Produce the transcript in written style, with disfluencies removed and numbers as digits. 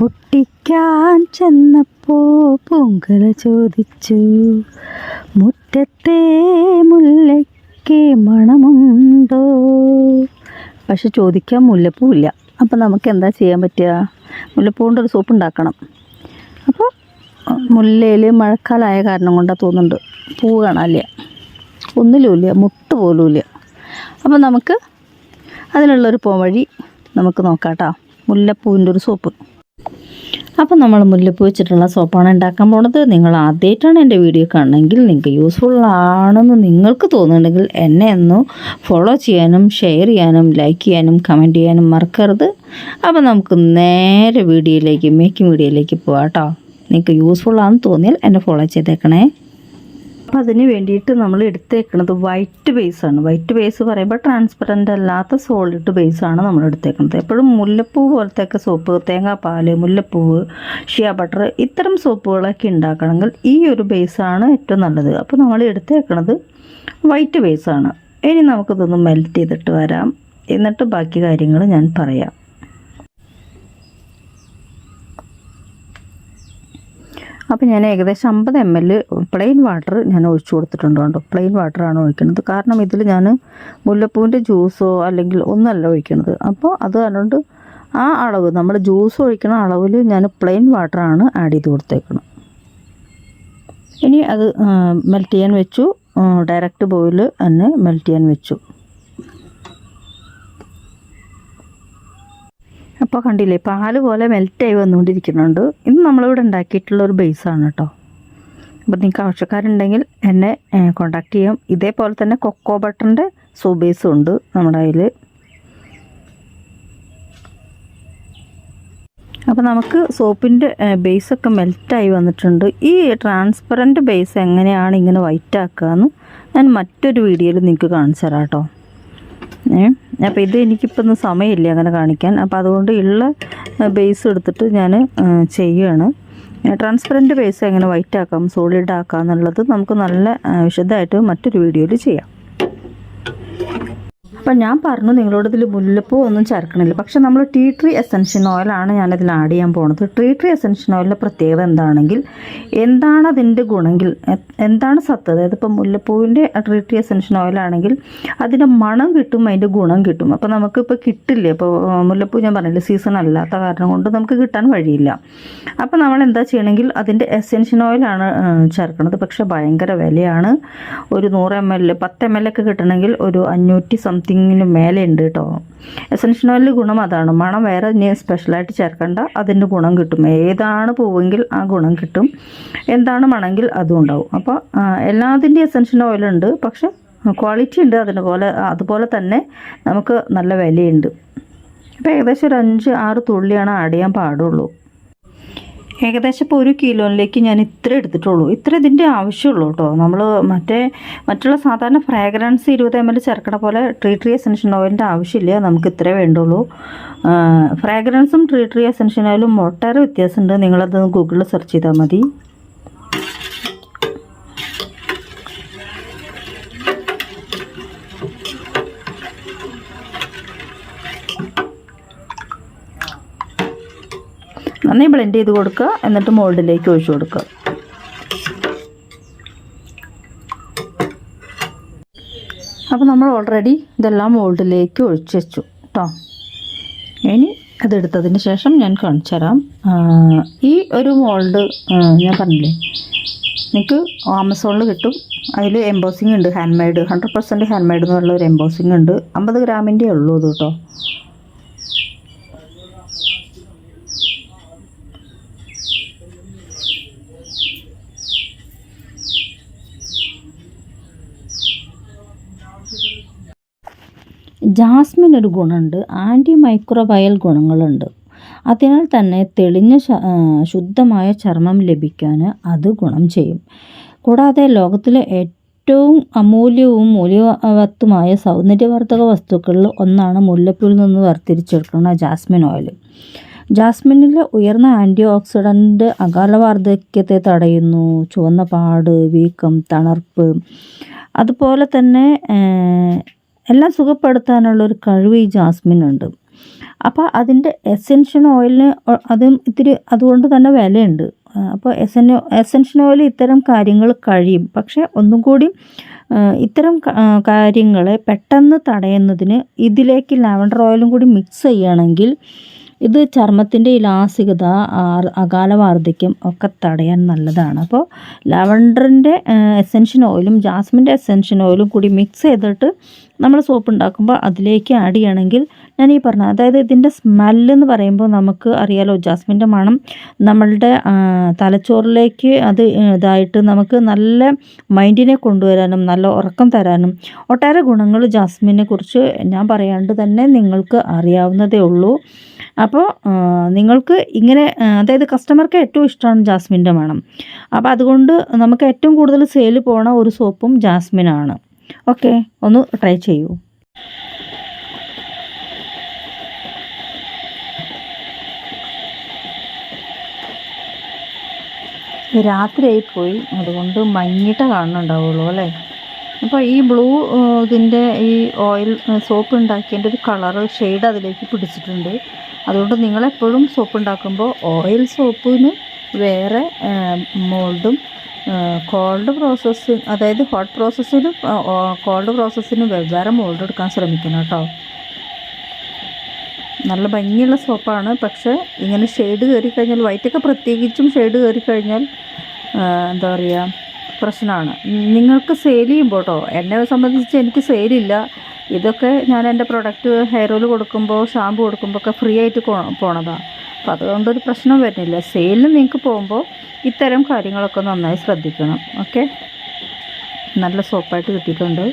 പൊട്ടിക്കാൻ ചെന്നപ്പോൾ പൂങ്കല ചോദിച്ചു, മുറ്റത്തെ മുല്ലയ്ക്ക് മണമുണ്ടോ? പക്ഷെ ചോദിക്കാൻ മുല്ലപ്പൂവില്ല. അപ്പം നമുക്ക് എന്താ ചെയ്യാൻ പറ്റുക? മുല്ലപ്പൂ കൊണ്ടൊരു സോപ്പ് ഉണ്ടാക്കണം. അപ്പോൾ മുല്ലയിൽ മഴക്കാലമായ കാരണം കൊണ്ടാണ് തോന്നുന്നുണ്ട് പൂ കാണാനില്ല, ഒന്നിലുമില്ല, മുട്ട് പോലുമില്ല. അപ്പോൾ നമുക്ക് അതിനുള്ളൊരു പോംവഴി നമുക്ക് നോക്കാം കേട്ടോ. മുല്ലപ്പൂവിൻ്റെ ഒരു സോപ്പ്. അപ്പോൾ നമ്മൾ മുല്ലപ്പൂ വെച്ചിട്ടുള്ള സോപ്പാണ് ഉണ്ടാക്കാൻ പോണത്. നിങ്ങൾ ആദ്യമായിട്ടാണ് എൻ്റെ വീഡിയോ കാണണമെങ്കിൽ, നിങ്ങൾക്ക് യൂസ്ഫുൾ ആണെന്ന് നിങ്ങൾക്ക് തോന്നുന്നുണ്ടെങ്കിൽ എന്നെ ഒന്ന് ഫോളോ ചെയ്യാനും ഷെയർ ചെയ്യാനും ലൈക്ക് ചെയ്യാനും കമൻറ്റ് ചെയ്യാനും മറക്കരുത്. അപ്പോൾ നമുക്ക് നേരെ മേക്കിംഗ് വീഡിയോയിലേക്ക് പോകാം കേട്ടോ. നിങ്ങൾക്ക് യൂസ്ഫുൾ ആണെന്ന് തോന്നിയാൽ എന്നെ ഫോളോ ചെയ്തേക്കണേ. അപ്പോൾ അതിന് വേണ്ടിയിട്ട് നമ്മൾ എടുത്തേക്കുന്നത് വൈറ്റ് ബേസാണ്. വൈറ്റ് ബേസ് പറയുമ്പോൾ ട്രാൻസ്പെറൻ്റ് അല്ലാത്ത സോളിഡ് ബേസാണ് നമ്മൾ എടുത്തേക്കുന്നത്. എപ്പോഴും മുല്ലപ്പൂ പോലത്തെയൊക്കെ സോപ്പ്, തേങ്ങാപ്പാൽ, മുല്ലപ്പൂവ്, ഷിയ ബട്ടർ ഇത്തരം സോപ്പുകളൊക്കെ ഉണ്ടാക്കണമെങ്കിൽ ഈ ഒരു ബേസാണ് ഏറ്റവും നല്ലത്. അപ്പോൾ നമ്മൾ എടുത്തേക്കുന്നത് വൈറ്റ് ബേസാണ്. ഇനി നമുക്കിതൊന്ന് മെൽറ്റ് ചെയ്തിട്ട് വരാം, എന്നിട്ട് ബാക്കി കാര്യങ്ങൾ ഞാൻ പറയാം. അപ്പോൾ ഞാൻ ഏകദേശം 50 ml പ്ലെയിൻ വാട്ടർ ഞാൻ ഒഴിച്ചു കൊടുത്തിട്ടുണ്ട് കേട്ടോ. പ്ലെയിൻ വാട്ടറാണ് ഒഴിക്കുന്നത്. കാരണം ഇതിൽ ഞാൻ മുല്ലപ്പൂവിൻ്റെ ജ്യൂസോ അല്ലെങ്കിൽ ഒന്നല്ല ഒഴിക്കുന്നത്. അപ്പോൾ അത് അതുകൊണ്ട് ആ അളവ്, നമ്മൾ ജ്യൂസ് ഒഴിക്കുന്ന അളവിൽ ഞാൻ പ്ലെയിൻ വാട്ടറാണ് ആഡ് ചെയ്ത് കൊടുത്തേക്കുന്നത്. ഇനി അത് മെൽറ്റ് ചെയ്യാൻ വെച്ചു. ഡയറക്റ്റ് ബോയിൽ തന്നെ മെൽറ്റ് ചെയ്യാൻ വെച്ചു. അപ്പോൾ കണ്ടില്ലേ, പാല് പോലെ മെൽറ്റായി വന്നുകൊണ്ടിരിക്കുന്നുണ്ട്. ഇത് നമ്മളിവിടെ ഉണ്ടാക്കിയിട്ടുള്ളൊരു ബേസാണ് കേട്ടോ. അപ്പോൾ നിങ്ങൾക്ക് ആവശ്യക്കാരുണ്ടെങ്കിൽ എന്നെ കോൺടാക്റ്റ് ചെയ്യാം. ഇതേപോലെ തന്നെ കൊക്കോ ബട്ടറിൻ്റെ സോപ്പ് ബേസും ഉണ്ട് നമ്മുടെ കയ്യിൽ. അപ്പോൾ നമുക്ക് സോപ്പിൻ്റെ ബേസൊക്കെ മെൽറ്റായി വന്നിട്ടുണ്ട്. ഈ ട്രാൻസ്പെറൻറ്റ് ബേസ് എങ്ങനെയാണ് ഇങ്ങനെ വൈറ്റ് ആക്കുകയെന്ന് ഞാൻ മറ്റൊരു വീഡിയോയിൽ നിങ്ങൾക്ക് കാണിച്ചു തരാം കേട്ടോ. അപ്പോൾ ഇത് എനിക്കിപ്പോൾ ഒന്നും സമയമില്ല അങ്ങനെ കാണിക്കാൻ. അപ്പോൾ അതുകൊണ്ട് ഉള്ള ബേസ് എടുത്തിട്ട് ഞാൻ ചെയ്യുകയാണ്. ട്രാൻസ്പെറൻറ്റ് ബേസ് എങ്ങനെ വൈറ്റ് ആക്കാം, സോളിഡ് ആക്കാം എന്നുള്ളത് നമുക്ക് നല്ല വിശദമായിട്ട് മറ്റൊരു വീഡിയോയിൽ ചെയ്യാം. അപ്പം ഞാൻ പറഞ്ഞു നിങ്ങളോട് ഇതിൽ മുല്ലപ്പൂ ഒന്നും ചേർക്കണില്ല. പക്ഷെ നമ്മൾ ടീ ട്രീ എസൻഷ്യൽ ഓയിലാണ് ഞാനതിൽ ആഡ് ചെയ്യാൻ പോണത്. ടീ ട്രീ എസൻഷ്യൽ ഓയിലിൻ്റെ പ്രത്യേകത എന്താണെങ്കിൽ, എന്താണ് അതിൻ്റെ ഗുണമെങ്കിൽ, എന്താണ് സത്ത്, അതായത് ഇപ്പോൾ മുല്ലപ്പൂവിൻ്റെ ടീ ട്രീ എസൻഷ്യൽ ഓയിലാണെങ്കിൽ അതിൻ്റെ മണം കിട്ടും, അതിൻ്റെ ഗുണം കിട്ടും. അപ്പോൾ നമുക്കിപ്പോൾ കിട്ടില്ല. ഇപ്പോൾ മുല്ലപ്പൂ ഞാൻ പറഞ്ഞില്ല, സീസൺ അല്ലാത്ത കാരണം കൊണ്ട് നമുക്ക് കിട്ടാൻ വഴിയില്ല. അപ്പോൾ നമ്മൾ എന്താ ചെയ്യണമെങ്കിൽ അതിൻ്റെ എസൻഷ്യൽ ഓയിലാണ് ചേർക്കുന്നത്. പക്ഷേ ഭയങ്കര വിലയാണ്. ഒരു 100 ml 10 ml ഒക്കെ കിട്ടണമെങ്കിൽ ഒരു 500 സംതിങ്ങിന് മേലെ ഉണ്ട് കേട്ടോ. എസൻഷ്യൽ ഓയിലിൻ്റെ ഗുണം അതാണ്. മണം വേറെ ഇനി സ്പെഷ്യലായിട്ട് ചേർക്കേണ്ട, അതിൻ്റെ ഗുണം കിട്ടും. ഏതാണ് പൂവെങ്കിൽ ആ ഗുണം കിട്ടും, എന്താണ് മണമെങ്കിൽ അതും ഉണ്ടാവും. അപ്പോൾ എല്ലാത്തിൻ്റെ എസൻഷ്യൽ ഓയിലുണ്ട്, പക്ഷെ ക്വാളിറ്റി ഉണ്ട് അതുപോലെ തന്നെ നമുക്ക് നല്ല വിലയുണ്ട്. അപ്പോൾ ഏകദേശം ഒരു 5-6 തുള്ളിയാണ് ആഡ് ചെയ്യാൻ പാടുള്ളൂ. ഏകദേശം ഇപ്പോൾ 1 കിലോയിലേക്ക് ഞാൻ ഇത്ര എടുത്തിട്ടുള്ളൂ. ഇത്ര ഇതിൻ്റെ ആവശ്യമുള്ളൂ കേട്ടോ. നമ്മൾ മറ്റുള്ള സാധാരണ ഫ്രാഗ്രൻസ് 20 ml ചേർക്കണ പോലെ ട്രീ എസൻഷ്യൽ ഓയിലിൻ്റെ ആവശ്യമില്ല. നമുക്ക് ഇത്രേ വേണ്ടുള്ളൂ. ഫ്രാഗ്രൻസും ട്രീ എസൻഷ്യൽ ഓയിലും ഒട്ടേറെ വ്യത്യാസമുണ്ട്. നിങ്ങളത് ഗൂഗിളിൽ സെർച്ച് ചെയ്താൽ മതി. നന്നായി ബ്ലെൻഡ് ചെയ്ത് കൊടുക്കുക, എന്നിട്ട് മോൾഡിലേക്ക് ഒഴിച്ചു കൊടുക്കുക. അപ്പോൾ നമ്മൾ ഓൾറെഡി ഇതെല്ലാം മോൾഡിലേക്ക് ഒഴിച്ചു വെച്ചു കേട്ടോ. ഇനി അതെടുത്തതിന് ശേഷം ഞാൻ കാണിച്ചു തരാം. ഈ ഒരു മോൾഡ് ഞാൻ പറഞ്ഞില്ലേ, നിങ്ങൾക്ക് ആമസോണിൽ കിട്ടും. അതിൽ എംബോസിങ് ഉണ്ട്, ഹാൻഡ് മെയ്ഡ്, 100% ഹാൻഡ് മെയ്ഡ് എന്നുള്ള ഒരു എംബോസിങ് ഉണ്ട്. 50 ഗ്രാമിൻ്റെ ഉള്ളൂ ഇത് കേട്ടോ. ജാസ്മിൻ ഒരു ഗുണമുണ്ട്, ആൻറ്റി മൈക്രോബയൽ ഗുണങ്ങളുണ്ട്. അതിനാൽ തന്നെ തെളിഞ്ഞ ശുദ്ധമായ ചർമ്മം ലഭിക്കാൻ അത് ഗുണം ചെയ്യും. കൂടാതെ ലോകത്തിലെ ഏറ്റവും അമൂല്യവും മൂല്യവത്തുമായ സൗന്ദര്യവർദ്ധക വസ്തുക്കളിൽ ഒന്നാണ് മുല്ലപ്പൂവിൽ നിന്ന് വേർതിരിച്ചെടുക്കുന്ന ജാസ്മിൻ ഓയിൽ. ജാസ്മിനിൽ ഉയർന്ന ആൻറ്റി ഓക്സിഡൻറ്റ് അകാല വാർദ്ധക്യത്തെ തടയുന്നു. ചുവന്ന പാട്, വീക്കം, തണുപ്പ്, അതുപോലെ തന്നെ എല്ലാം സുഖപ്പെടുത്താനുള്ളൊരു കഴിവ് ഈ ജാസ്മിനുണ്ട്. അപ്പോൾ അതിൻ്റെ എസെൻഷ്യൽ ഓയിലിന് അതും ഇത്തിരി അതുകൊണ്ട് തന്നെ വിലയുണ്ട്. അപ്പോൾ എസെൻഷ്യൽ ഓയിൽ ഇത്തരം കാര്യങ്ങൾ കഴിയും. പക്ഷേ ഒന്നും കൂടി ഇത്തരം കാര്യങ്ങളെ പെട്ടെന്ന് തടയുന്നതിന് ഇതിലേക്ക് ലാവൻഡർ ഓയിലും കൂടി മിക്സ് ചെയ്യുകയാണെങ്കിൽ ഇത് ചർമ്മത്തിൻ്റെ ഇലാസ്തികത, അകാല വാർദ്ധക്യം ഒക്കെ തടയാൻ നല്ലതാണ്. അപ്പോൾ ലാവൻഡറിൻ്റെ എസെൻഷ്യൽ ഓയിലും ജാസ്മിൻ്റെ എസെൻഷ്യൽ ഓയിലും കൂടി മിക്സ് ചെയ്തിട്ട് നമ്മൾ സോപ്പ് ഉണ്ടാക്കുമ്പോൾ അതിലേക്ക് ആഡ് ചെയ്യണമെങ്കിൽ ഞാൻ ഈ പറഞ്ഞ, അതായത് ഇതിൻ്റെ സ്മെല്ലെന്ന് പറയുമ്പോൾ നമുക്ക് അറിയാലോ, ജാസ്മിൻ്റെ മണം നമ്മളുടെ തലച്ചോറിലേക്ക് അത് ഇതായിട്ട് നമുക്ക് നല്ല മൈൻഡിനെ കൊണ്ടുവരാനും നല്ല ഉറക്കം തരാനും ഒട്ടേറെ ഗുണങ്ങൾ ജാസ്മിനെ കുറിച്ച് ഞാൻ പറയാണ്ട് തന്നെ നിങ്ങൾക്ക് അറിയാവുന്നതേ ഉള്ളൂ. അപ്പോൾ നിങ്ങൾക്ക് ഇങ്ങനെ, അതായത് കസ്റ്റമർക്ക് ഏറ്റവും ഇഷ്ടമാണ് ജാസ്മിൻ്റെ മണം. അപ്പോൾ അതുകൊണ്ട് നമുക്ക് ഏറ്റവും കൂടുതൽ സെയിൽ പോണ ഒരു സോപ്പും ജാസ്മിനാണ്. ഓക്കെ, ഒന്ന് ട്രൈ ചെയ്യൂ. രാത്രിയായിപ്പോയി, അതുകൊണ്ട് മങ്ങിയിട്ട് കാണുന്നുണ്ടാവുള്ളൂ അല്ലേ. അപ്പോൾ ഈ ബ്ലൂ ഇതിൻ്റെ ഈ ഓയിൽ സോപ്പ് ഉണ്ടാക്കിയതിൻ്റെ ഒരു കളറ് ഷെയ്ഡ് അതിലേക്ക് പിടിച്ചിട്ടുണ്ട്. അതുകൊണ്ട് നിങ്ങളെപ്പോഴും സോപ്പ് ഉണ്ടാക്കുമ്പോൾ ഓയിൽ സോപ്പിന് വേറെ മോൾഡും കോൾഡ് പ്രോസസ്സിങ്, അതായത് ഹോട്ട് പ്രോസസ്സിനും കോൾഡ് പ്രോസസ്സിനും വെവ്വേറെ മോൾഡ് എടുക്കാൻ ശ്രമിക്കണം കേട്ടോ. നല്ല ഭംഗിയുള്ള സോപ്പാണ്. പക്ഷേ ഇങ്ങനെ ഷെയ്ഡ് കയറി കഴിഞ്ഞാൽ, വൈറ്റൊക്കെ പ്രത്യേകിച്ചും ഷെയ്ഡ് കയറി കഴിഞ്ഞാൽ എന്താ പറയുക, പ്രശ്നമാണ്. നിങ്ങൾക്ക് സെയിൽ ചെയ്യുമ്പോൾ കേട്ടോ. എന്നെ സംബന്ധിച്ച് എനിക്ക് സെയിലില്ല. ഇതൊക്കെ ഞാൻ എൻ്റെ പ്രൊഡക്റ്റ് ഹെയർ ഓയിൽ കൊടുക്കുമ്പോൾ, ഷാമ്പു കൊടുക്കുമ്പോൾ ഒക്കെ ഫ്രീ ആയിട്ട് പോണതാണ്. അപ്പോൾ അതുകൊണ്ടൊരു പ്രശ്നം വരുന്നില്ല. സെയിലിന് നിങ്ങൾക്ക് പോകുമ്പോൾ ഇത്തരം കാര്യങ്ങളൊക്കെ നന്നായി ശ്രദ്ധിക്കണം. ഓക്കെ, നല്ല സോപ്പായിട്ട് കിട്ടിയിട്ടുണ്ട്.